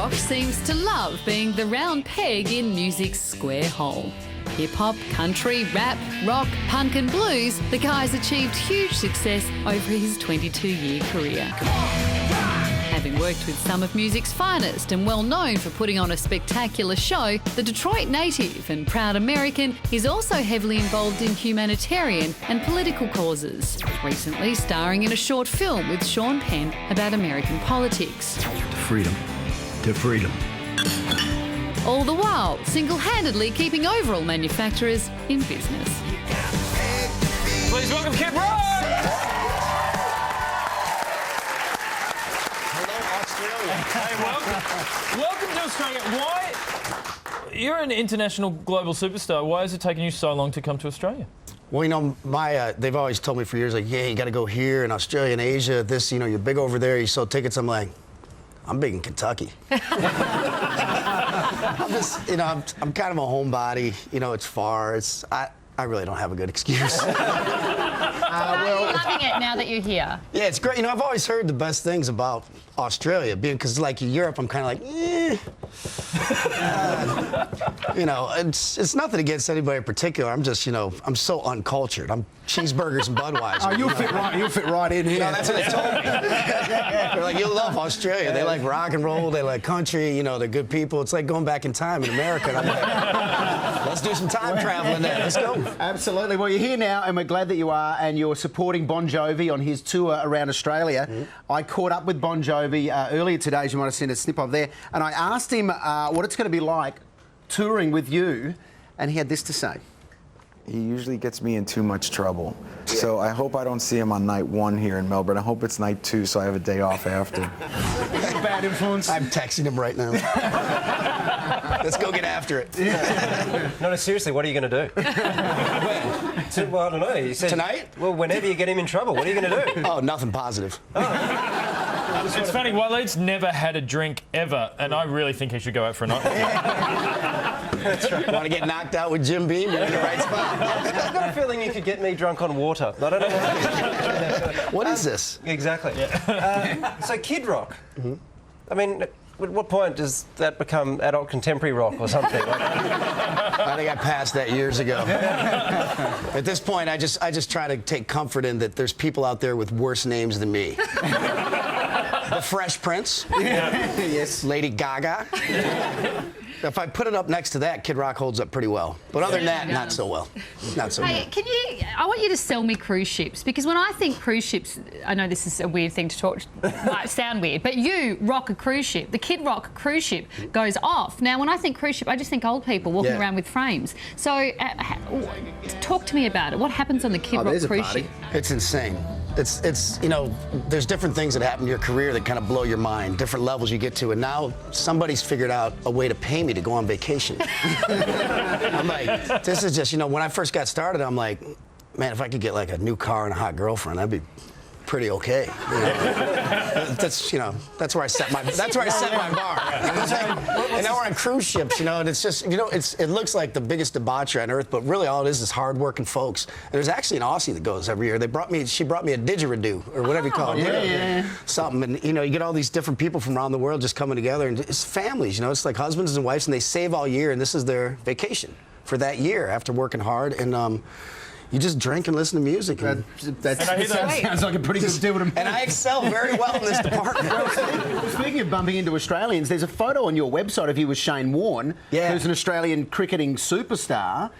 rock seems to love being the round peg in music's square hole. Hip-hop, country, rap, rock, punk and blues, the guy's achieved huge success over his 22-year career. Having worked with some of music's finest and well known for putting on a spectacular show, the Detroit native and proud American is also heavily involved in humanitarian and political causes, recently starring in a short film with Sean Penn about American politics. To freedom. To freedom. All the while single-handedly keeping overall manufacturers in business. Please welcome Kid Rock! Hey, welcome to Australia. Why? You're an international global superstar. Why has it taken you so long to come to Australia? Well, you know, they've always told me for years, like, yeah, you got to go here in Australia and Asia. This, you know, you're big over there. You sell tickets. I'm like, I'm big in Kentucky. I'm just, you know, I'm kind of a homebody. You know, it's far. I really don't have a good excuse. Well, are you loving it now that you're here? Yeah, it's great. You know, I've always heard the best things about Australia, because like in Europe, I'm kind of like, you know, it's nothing against anybody in particular. I'm just, you know, I'm so uncultured. I'm cheeseburgers and Budweiser. Oh, you'll fit right in here. No, that's what they told me. They're like, you'll love Australia. They like rock and roll. They like country. You know, they're good people. It's like going back in time in America. And I'm like, let's do some time traveling there. Let's go. Absolutely. Well, you're here now, and we're glad that you are, and you're supporting Bon Jovi on his tour around Australia. I caught up with Bon Jovi earlier today, as you might have seen a snip of there, and I asked him what it's going to be like touring with you, and he had this to say. He usually gets me in too much trouble. So I hope I don't see him on night 1 here in Melbourne. I hope it's night 2 so I have a day off after. Bad influence. I'm texting him right now. Let's go get after it. No, seriously, what are you going to do? Well, I don't know. You said, tonight? Well, whenever you get him in trouble, what are you going to do? Oh, nothing positive. It's funny, Waleed's never had a drink ever, and I really think he should go out for a night. That's right. Want to get knocked out with Jim Beam? You're in the right spot. I've got a feeling you could get me drunk on water. I don't know. What is this? Exactly. Yeah. So, Kid Rock. I mean, at what point does that become adult contemporary rock or something? I think I passed that years ago. At this point, I just try to take comfort in that there's people out there with worse names than me. The Fresh Prince. Yes. Lady Gaga. If I put it up next to that, Kid Rock holds up pretty well. But other than that, not so well. Not so Hey, well. I want you to sell me cruise ships, because when I think cruise ships, I know this is a weird thing to talk, might sound weird, but you rock a cruise ship. The Kid Rock cruise ship goes off. Now, when I think cruise ship, I just think old people walking around with frames. So, talk to me about it. What happens on the Kid Rock cruise ship? It's insane. It's you know, there's different things that happen in your career that kind of blow your mind, different levels you get to, and now somebody's figured out a way to pay me to go on vacation. I'm like, this is just, you know, when I first got started, I'm like, man, if I could get like a new car and a hot girlfriend, that'd be pretty okay. You know? That's, you know, that's where I set my bar. And now we're on cruise ships, you know, and it's just, you know, it looks like the biggest debauchery on earth, but really all it is hardworking folks. And there's actually an Aussie that goes every year. She brought me a didgeridoo, or whatever you call it. Yeah. Something, and you know, you get all these different people from around the world just coming together, and it's families, you know, it's like husbands and wives, and they save all year, and this is their vacation for that year after working hard, and you just drink and listen to music. That sounds like a pretty good deal to me. And I excel very well in this department. Well, speaking of bumping into Australians, there's a photo on your website of you with Shane Warne, who's an Australian cricketing superstar.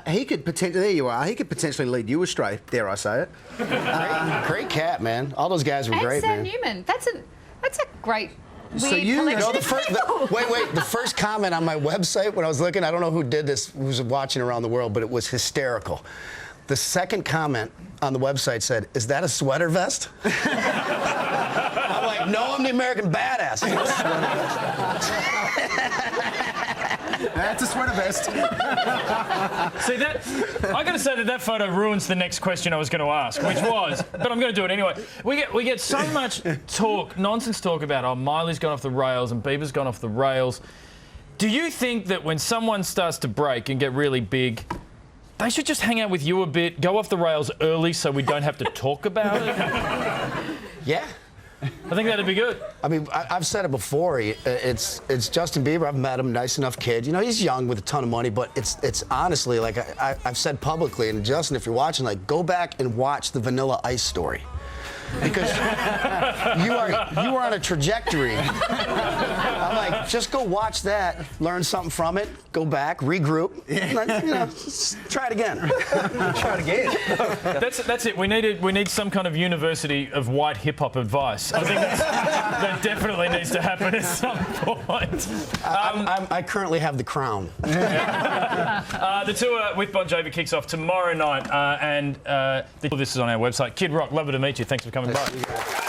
He could potentially, there you are, he could potentially lead you astray, dare I say it. Great cat, man. All those guys were great, Sam man. Newman. That's a great. So weird you collection know, of people. the first comment on my website when I was looking, I don't know who did this, who was watching around the world, but it was hysterical. The second comment on the website said, "Is that a sweater vest?" I'm like, no, I'm the American badass. That's a sweater vest. See, I got to say that photo ruins the next question I was going to ask, which was, but I'm going to do it anyway. We get so much nonsense talk about, oh, Miley's gone off the rails and Bieber's gone off the rails. Do you think that when someone starts to break and get really big, they should just hang out with you a bit, go off the rails early so we don't have to talk about it? Yeah. I think that'd be good. I mean, I've said it before. It's Justin Bieber. I've met him, nice enough kid. You know, he's young with a ton of money, but it's honestly, like I've said publicly, and Justin, if you're watching, like, go back and watch the Vanilla Ice story. Because you are on a trajectory. I'm like, just go watch that, learn something from it, go back, regroup, you know, try it again. Try it again. That's it. We need some kind of university of white hip hop advice. I think that definitely needs to happen at some point. I currently have the crown. The tour with Bon Jovi kicks off tomorrow night, and this is on our website. Kid Rock, lovely to meet you. Thanks for coming by.